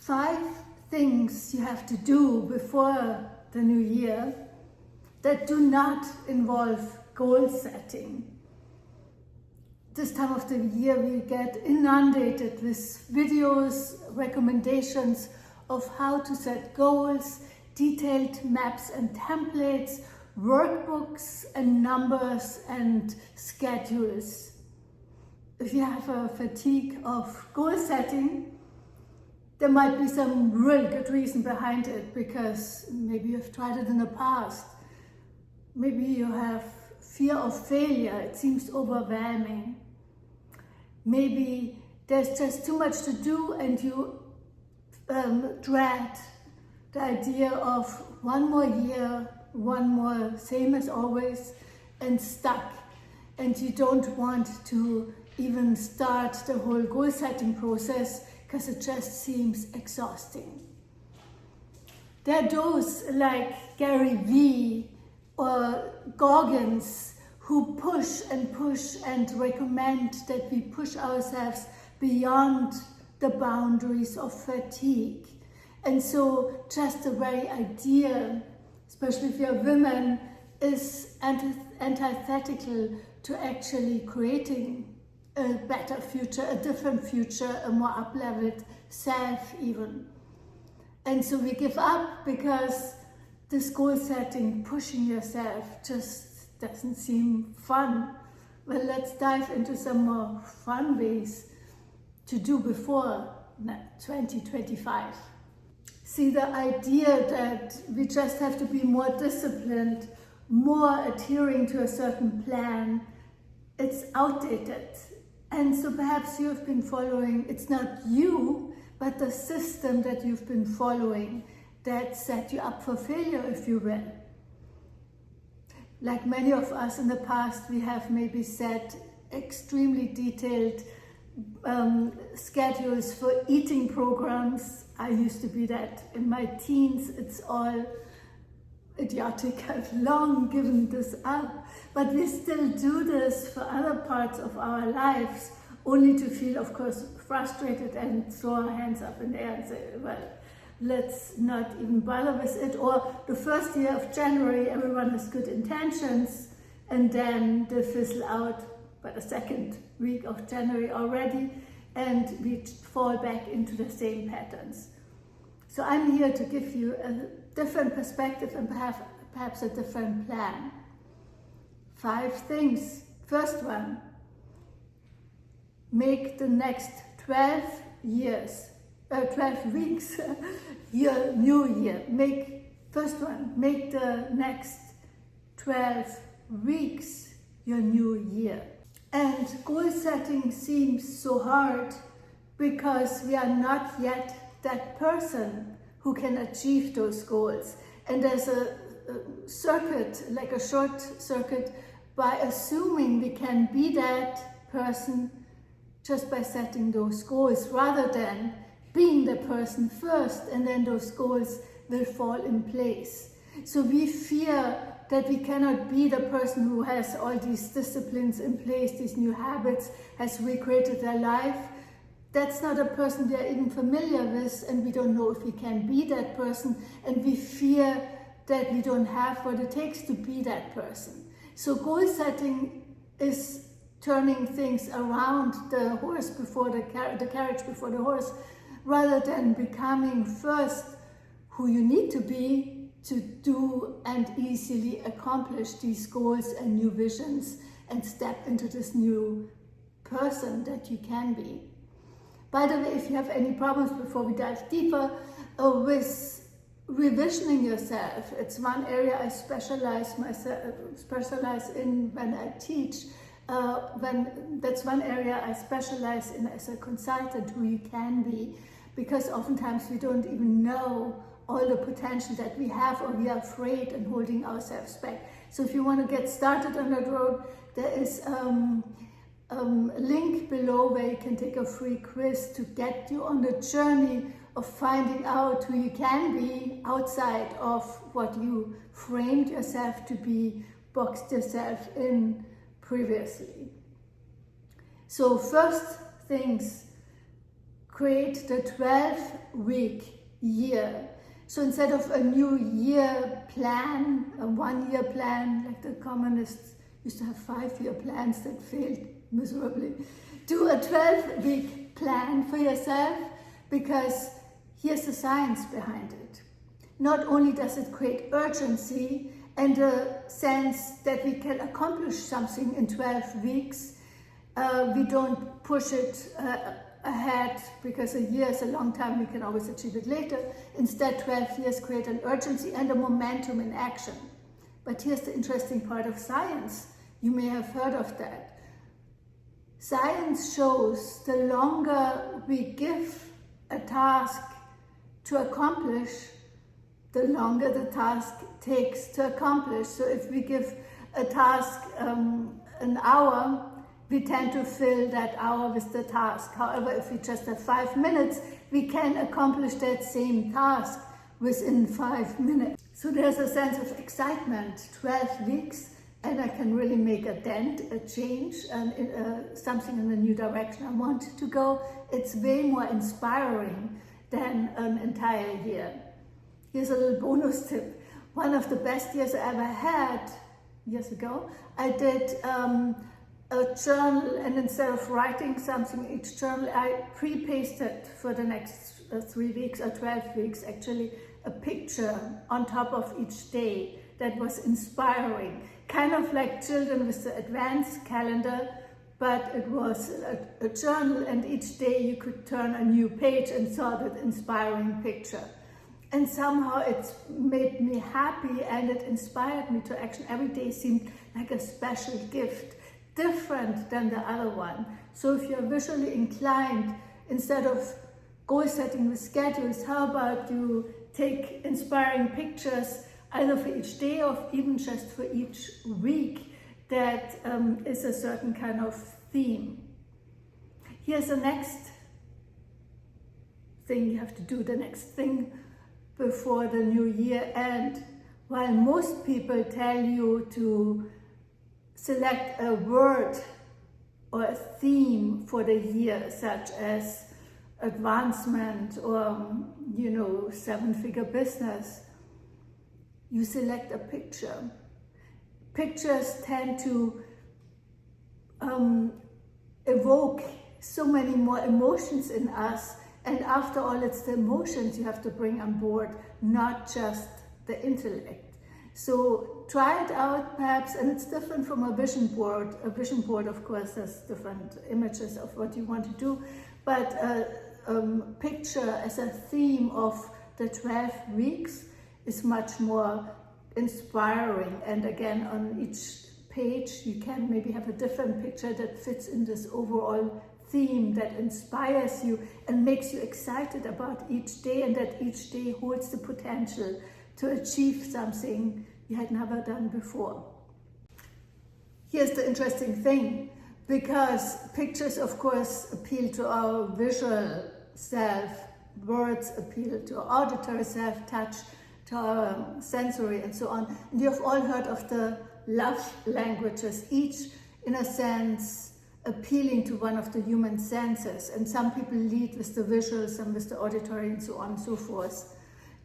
5 things you have to do before the new year that do not involve goal setting. This time of the year we get inundated with videos, recommendations of how to set goals, detailed maps and templates, workbooks and numbers and schedules. If you have a fatigue of goal setting, there might be some real good reason behind it, because maybe you've tried it in the past. Maybe you have fear of failure, it seems overwhelming. Maybe there's just too much to do and you dread the idea of one more year, one more same as always, and stuck. And you don't want to even start the whole goal setting process because it just seems exhausting. There are those like Gary V or Gaugins who push and recommend that we push ourselves beyond the boundaries of fatigue. And so just the very idea, especially if you're women, is antithetical to actually creating a better future, a different future, a more up-leveled self even. And so we give up because this goal setting, pushing yourself, just doesn't seem fun. Well, let's dive into some more fun ways to do before 2025. See, the idea that we just have to be more disciplined, more adhering to a certain plan, it's outdated. And so perhaps you've been following, it's not you, but the system that you've been following that set you up for failure, if you will. Like many of us in the past, we have maybe set extremely detailed schedules for eating programs. I used to be that in my teens. It's all idiotic. I've long given this up, but we still do this for other parts of our lives, only to feel, of course, frustrated and throw our hands up in the air and say, well, let's not even bother with it. Or the first year of January, everyone has good intentions, and then they fizzle out by the second week of January already, and we fall back into the same patterns. So I'm here to give you a different perspective and perhaps a different plan. 5 things. First one, make the next 12 weeks your new year. First one, make the next 12 weeks your new year. And goal setting seems so hard because we are not yet that person who can achieve those goals. And there's a circuit, like a short circuit, by assuming we can be that person just by setting those goals, rather than being the person first and then those goals will fall in place. So we fear that we cannot be the person who has all these disciplines in place, these new habits, has recreated their life. That's not a person we are even familiar with, and we don't know if we can be that person, and we fear that we don't have what it takes to be that person. So goal setting is turning things around the horse before the carriage before the horse, rather than becoming first who you need to be to do and easily accomplish these goals and new visions and step into this new person that you can be. By the way, if you have any problems before we dive deeper with revisioning yourself, it's one area I specialize in when I teach. That's one area I specialize in as a consultant, who you can be, because oftentimes we don't even know all the potential that we have, or we are afraid and holding ourselves back. So if you want to get started on that road, there is a link below where you can take a free quiz to get you on the journey of finding out who you can be outside of what you framed yourself to be, boxed yourself in previously. So first things, create the 12-week year. So instead of a new year plan, a 1-year plan, like the communists used to have 5-year plans that failed miserably, do a 12-week plan for yourself, because here's the science behind it. Not only does it create urgency and a sense that we can accomplish something in 12 weeks, we don't push it ahead because a year is a long time, we can always achieve it later. Instead, 12 years create an urgency and a momentum in action. But here's the interesting part of science. You may have heard of that. Science shows the longer we give a task to accomplish, the longer the task takes to accomplish. So if we give a task an hour, we tend to fill that hour with the task. However, if we just have 5 minutes, we can accomplish that same task within 5 minutes. So there's a sense of excitement, 12 weeks, and I can really make a dent, a change, and something in the new direction I want to go. It's way more inspiring than an entire year. Here's a little bonus tip. One of the best years I ever had, years ago, I did a journal, and instead of writing something in each journal, I pre-pasted for the next 3 weeks or 12 weeks actually a picture on top of each day that was inspiring. Kind of like children with the advanced calendar, but it was a journal, and each day you could turn a new page and saw that inspiring picture. And somehow it made me happy, and it inspired me to action. Every day seemed like a special gift, different than the other one. So if you're visually inclined, instead of goal setting with schedules, how about you take inspiring pictures either for each day or even just for each week that is a certain kind of theme. Here's the next thing you have to do, the next thing before the new year end. While most people tell you to select a word or a theme for the year, such as advancement or, 7-figure business, you select a picture. Pictures tend to evoke so many more emotions in us, and after all, it's the emotions you have to bring on board, not just the intellect. So try it out perhaps, and it's different from a vision board. A vision board, of course, has different images of what you want to do, but a picture as a theme of the 12 weeks is much more inspiring. And again, on each page, you can maybe have a different picture that fits in this overall theme that inspires you and makes you excited about each day, and that each day holds the potential to achieve something you had never done before. Here's the interesting thing, because pictures, of course, appeal to our visual self, words appeal to our auditory self, touch to our sensory, and so on. And you have all heard of the love languages, each in a sense appealing to one of the human senses. And some people lead with the visual, some with the auditory, and so on and so forth.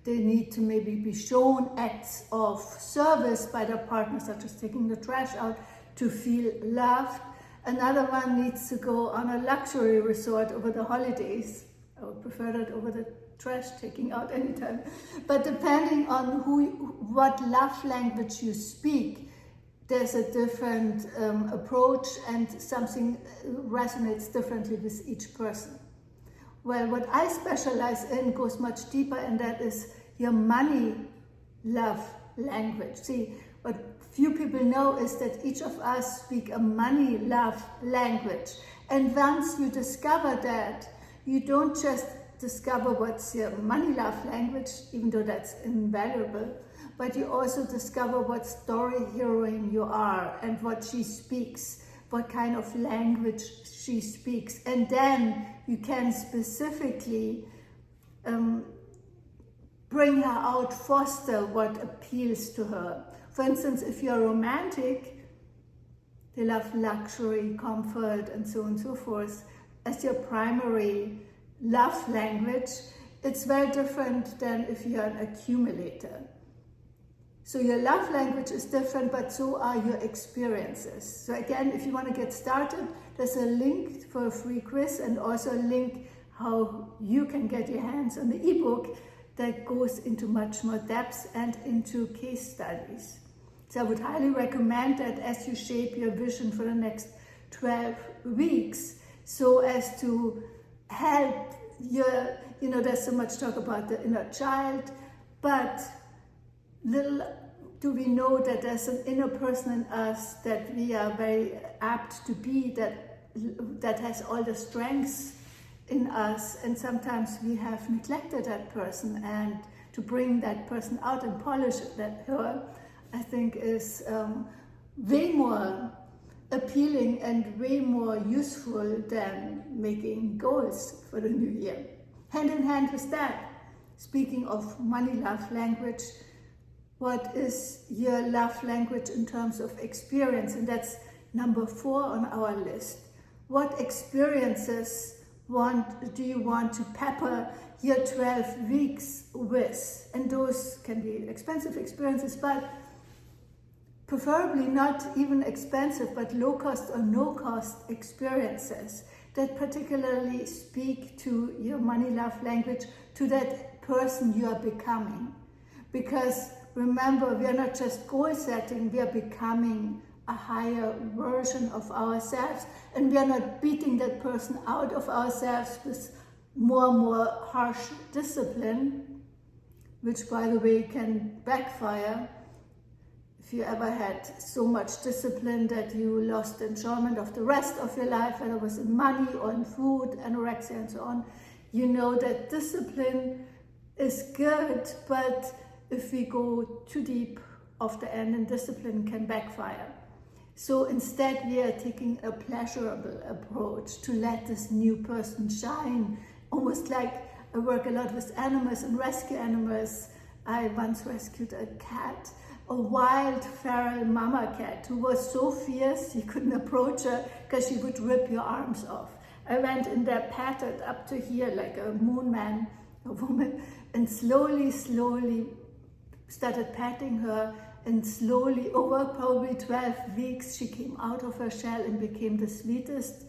They need to maybe be shown acts of service by their partner, such as taking the trash out, to feel loved. Another one needs to go on a luxury resort over the holidays. I would prefer that over the trash taking out anytime. But depending on what love language you speak, there's a different approach, and something resonates differently with each person. Well, what I specialize in goes much deeper, and that is your money love language. See, what few people know is that each of us speak a money love language. And once you discover that, you don't just discover what's your money love language, even though that's invaluable, but you also discover what story heroine you are and what she speaks, what kind of language she speaks. And then you can specifically bring her out, foster what appeals to her. For instance, if you're romantic, they love luxury, comfort, and so on and so forth as your primary love language, it's very different than if you're an accumulator. So your love language is different, but so are your experiences. So again, if you want to get started, there's a link for a free quiz and also a link how you can get your hands on the ebook that goes into much more depth and into case studies. So I would highly recommend that as you shape your vision for the next 12 weeks, so as to help your, there's so much talk about the inner child, but little do we know that there's an inner person in us that we are very apt to be, that has all the strengths in us, and sometimes we have neglected that person, and to bring that person out and polish her, I think is way more appealing and way more useful than making goals for the new year. Hand in hand with that, speaking of money love language, what is your love language in terms of experience? And that's number 4 on our list. What experiences do you want to pepper your 12 weeks with? And those can be expensive experiences, but preferably not even expensive, but low cost or no cost experiences that particularly speak to your money love language, to that person you are becoming. Because remember, we are not just goal setting, we are becoming a higher version of ourselves, and we are not beating that person out of ourselves with more and more harsh discipline, which by the way can backfire. If you ever had so much discipline that you lost enjoyment of the rest of your life, whether it was in money or in food, anorexia and so on, you know that discipline is good, but if we go too deep off the end, and discipline can backfire. So instead we are taking a pleasurable approach to let this new person shine, almost like I work a lot with animals and rescue animals. I once rescued a cat, a wild feral mama cat who was so fierce you couldn't approach her because she would rip your arms off. I went in there, patted up to here like a moon man, a woman, and slowly started patting her, and slowly, over probably 12 weeks, she came out of her shell and became the sweetest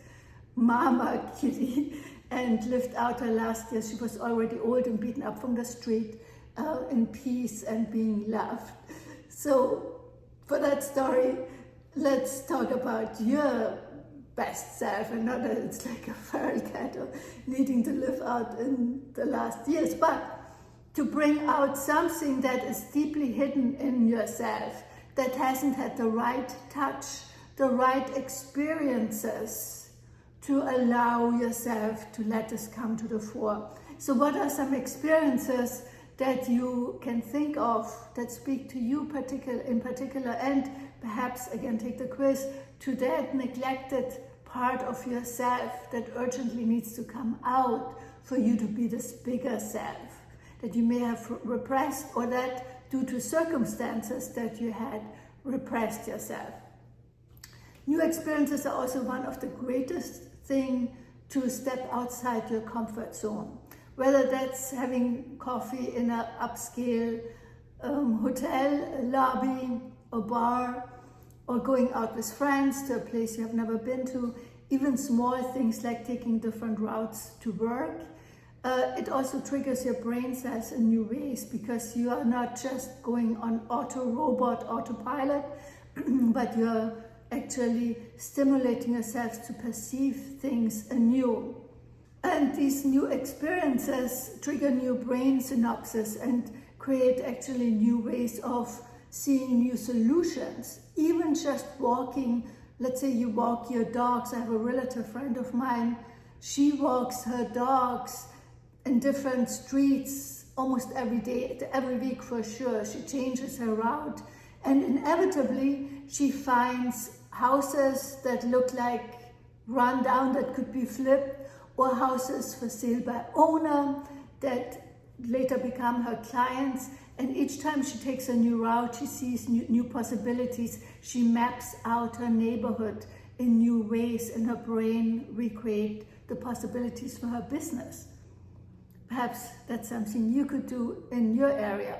mama kitty and lived out her last year. She was already old and beaten up from the street, in peace and being loved. So for that story, let's talk about your best self, and not that it's like a feral cat or needing to live out in the last years, but to bring out something that is deeply hidden in yourself, that hasn't had the right touch, the right experiences to allow yourself to let this come to the fore. So what are some experiences that you can think of that speak to you in particular, and perhaps, again, take the quiz, to that neglected part of yourself that urgently needs to come out for you to be this bigger self that you may have repressed, or that due to circumstances that you had repressed yourself. New experiences are also one of the greatest thing to step outside your comfort zone. Whether that's having coffee in an upscale hotel lobby or bar, or going out with friends to a place you have never been to, even small things like taking different routes to work. It also triggers your brain cells in new ways, because you are not just going on autopilot, but you're actually stimulating yourself to perceive things anew. And these new experiences trigger new brain synapses and create actually new ways of seeing new solutions. Even just walking, let's say you walk your dogs. I have a relative friend of mine, she walks her dogs in different streets almost every day, every week for sure. She changes her route, and inevitably she finds houses that look like run down, that could be flipped, or houses for sale by owner that later become her clients. And each time she takes a new route, she sees new possibilities. She maps out her neighborhood in new ways, and her brain recreate the possibilities for her business. Perhaps that's something you could do in your area.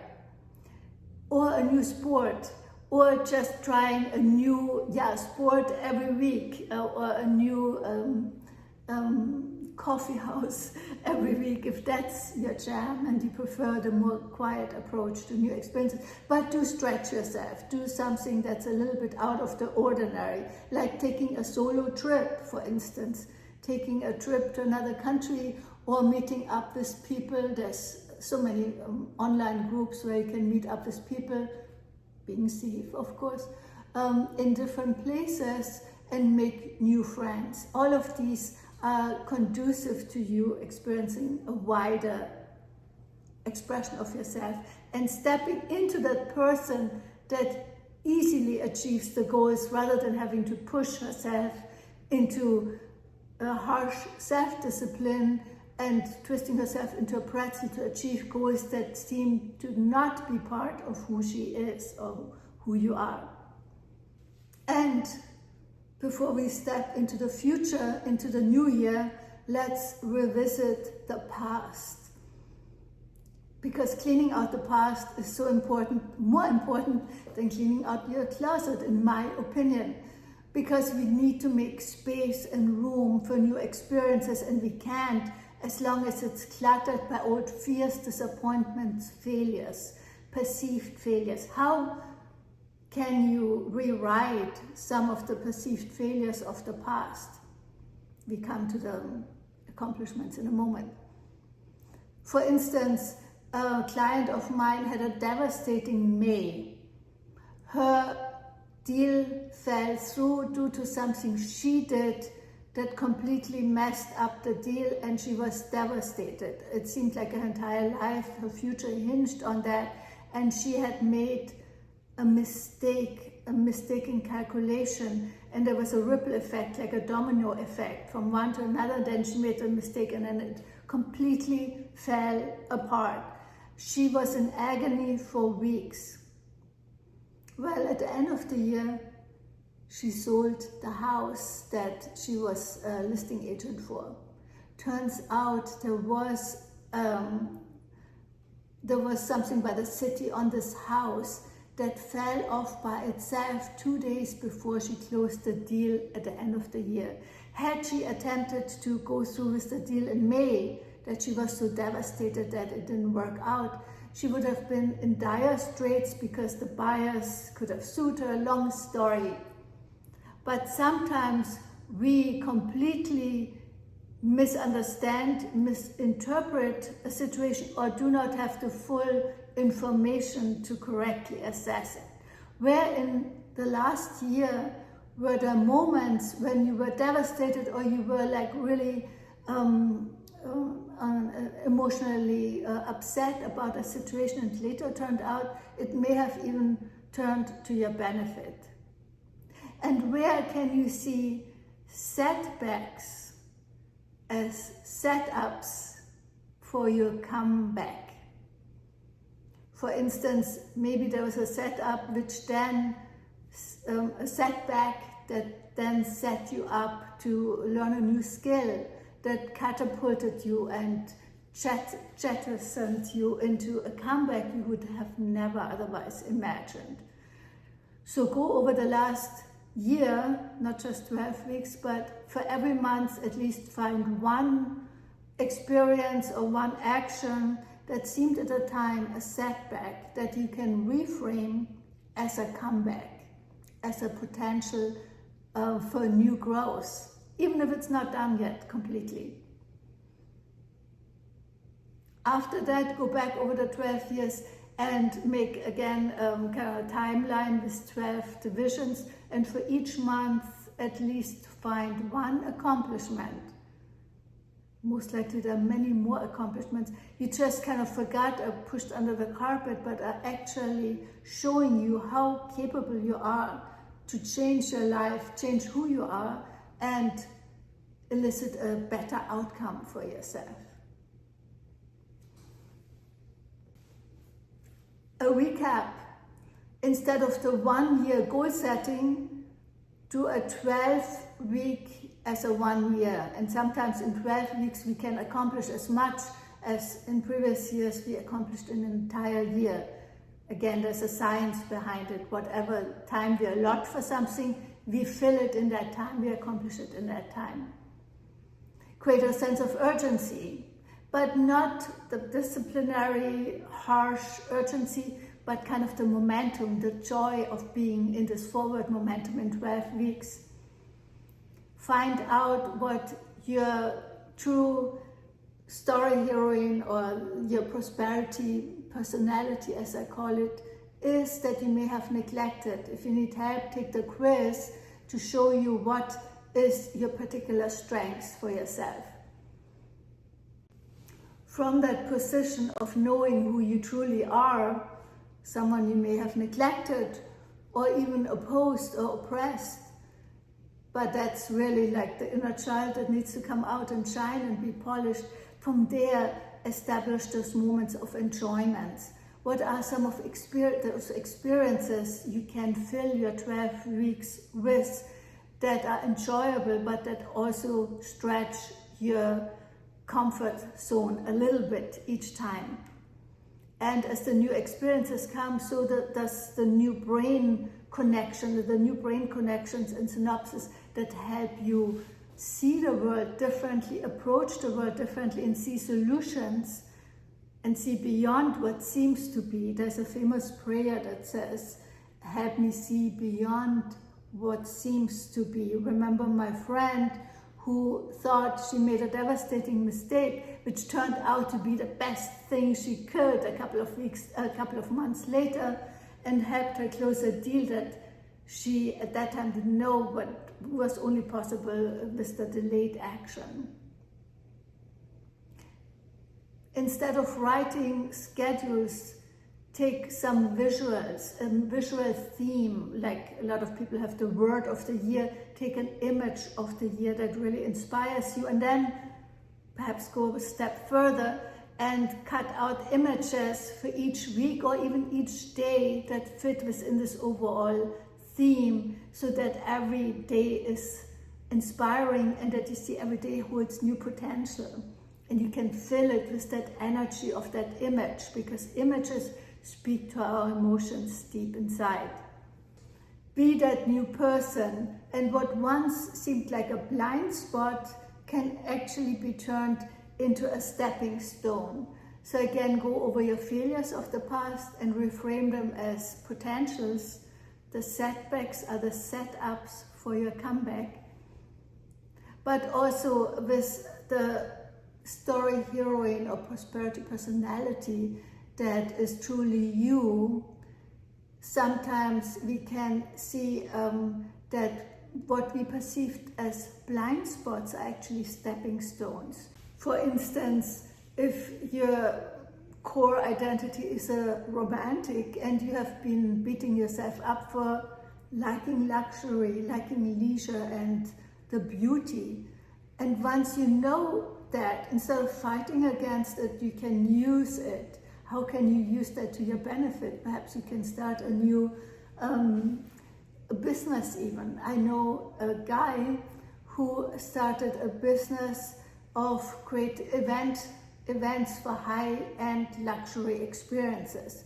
Or a new sport, or just trying a new sport every week, or a new coffee house every week, if that's your jam and you prefer the more quiet approach to new experiences. But do stretch yourself, do something that's a little bit out of the ordinary, like taking a solo trip, for instance, taking a trip to another country, or meeting up with people. There's so many online groups where you can meet up with people, being safe of course, in different places, and make new friends. All of these are conducive to you experiencing a wider expression of yourself and stepping into that person that easily achieves the goals, rather than having to push herself into a harsh self-discipline and twisting herself into a pretzel to achieve goals that seem to not be part of who she is or who you are. And before we step into the future, into the new year, let's revisit the past. Because cleaning out the past is so important, more important than cleaning out your closet, in my opinion. Because we need to make space and room for new experiences, and we can't as long as it's cluttered by old fears, disappointments, failures, perceived failures. How can you rewrite some of the perceived failures of the past? We come to the accomplishments in a moment. For instance, a client of mine had a devastating May. Her deal fell through due to something she did that completely messed up the deal, and she was devastated. It seemed like her entire life, her future hinged on that, and she had made a mistaken calculation, and there was a ripple effect, like a domino effect from one to another. Then she made a mistake and then it completely fell apart. She was in agony for weeks. Well, at the end of the year, she sold the house that she was a listing agent for. Turns out there was something by the city on this house that fell off by itself 2 days before she closed the deal at the end of the year. Had she attempted to go through with the deal in May, that she was so devastated that it didn't work out, she would have been in dire straits because the buyers could have sued her. Long story. But sometimes we completely misunderstand, misinterpret a situation, or do not have the full information to correctly assess it. Where in the last year were there moments when you were devastated, or you were like really emotionally upset about a situation, and later turned out it may have even turned to your benefit? And where can you see setbacks as setups for your comeback? For instance, maybe there was a setup which then, a setback that then set you up to learn a new skill that catapulted you and jettisoned you into a comeback you would have never otherwise imagined. So go over the last year, not just 12 weeks, but for every month at least find one experience or one action that seemed at the time a setback that you can reframe as a comeback, as a potential for new growth, even if it's not done yet completely. After that, go back over the 12 years and make again kind of a timeline with 12 divisions, and for each month at least find one accomplishment. Most likely there are many more accomplishments you just kind of forgot or pushed under the carpet, but are actually showing you how capable you are to change your life, change who you are, and elicit a better outcome for yourself. A recap: instead of the 1 year goal setting, do a 12-week as a 1 year. And sometimes in 12 weeks we can accomplish as much as in previous years we accomplished in an entire year. Again, there's a science behind it. Whatever time we allot for something, we fill it in that time, we accomplish it in that time. Create a sense of urgency, but not the disciplinary, harsh urgency, but kind of the momentum, the joy of being in this forward momentum in 12 weeks. Find out what your true story heroine or your prosperity personality, as I call it, is that you may have neglected. If you need help, take the quiz to show you what is your particular strengths for yourself. From that position of knowing who you truly are, someone you may have neglected or even opposed or oppressed, but that's really like the inner child that needs to come out and shine and be polished. From there, establish those moments of enjoyment. What are some of those experiences you can fill your 12 weeks with that are enjoyable, but that also stretch your comfort zone a little bit each time? And as the new experiences come, so does the new brain connection, the new brain connections and synapses that help you see the world differently, approach the world differently, and see solutions and see beyond what seems to be. There's a famous prayer that says, help me see beyond what seems to be. Remember my friend who thought she made a devastating mistake, which turned out to be the best thing she could a couple of months later, and helped her close a deal that she at that time didn't know, but was only possible with the delayed action. Instead of writing schedules, take some visuals, a visual theme, like a lot of people have the word of the year. Take an image of the year that really inspires you, and then perhaps go a step further and cut out images for each week or even each day that fit within this overall theme, so that every day is inspiring and that you see every day holds new potential. And you can fill it with that energy of that image, because images speak to our emotions deep inside. Be that new person, and what once seemed like a blind spot can actually be turned into a stepping stone. So again, go over your failures of the past and reframe them as potentials. The setbacks are the setups for your comeback. But also with the story heroine or prosperity personality that is truly you, sometimes we can see that what we perceived as blind spots are actually stepping stones. For instance, if your core identity is a romantic and you have been beating yourself up for liking luxury, liking leisure and the beauty, and once you know that, instead of fighting against it, you can use it. How can you use that to your benefit? Perhaps you can start a new business even. I know a guy who started a business of great events for high-end luxury experiences.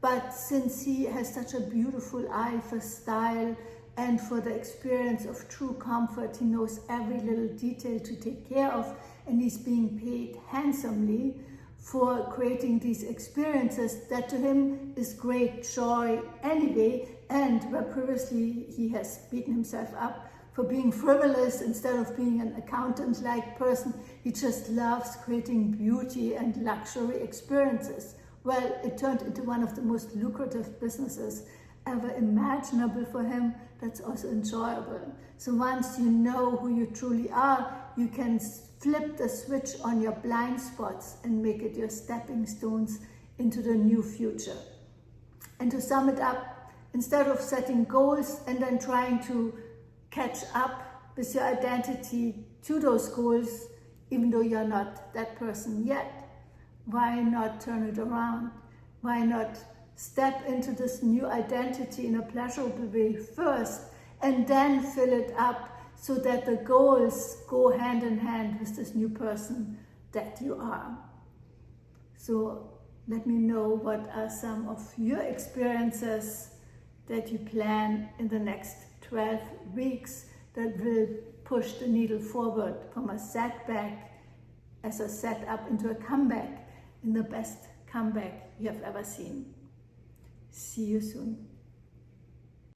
But since he has such a beautiful eye for style and for the experience of true comfort, he knows every little detail to take care of, and he's being paid handsomely for creating these experiences that to him is great joy anyway, and where previously he has beaten himself up for being frivolous instead of being an accountant-like person. He just loves creating beauty and luxury experiences. Well, it turned into one of the most lucrative businesses ever imaginable for him. That's also enjoyable. So once you know who you truly are, you can flip the switch on your blind spots and make it your stepping stones into the new future. And to sum it up, instead of setting goals and then trying to catch up with your identity to those goals, even though you're not that person yet, why not turn it around? Why not step into this new identity in a pleasurable way first, and then fill it up so that the goals go hand in hand with this new person that you are. So let me know what are some of your experiences that you plan in the next 12 weeks that will push the needle forward from a setback as a setup into a comeback, in the best comeback you have ever seen. See you soon.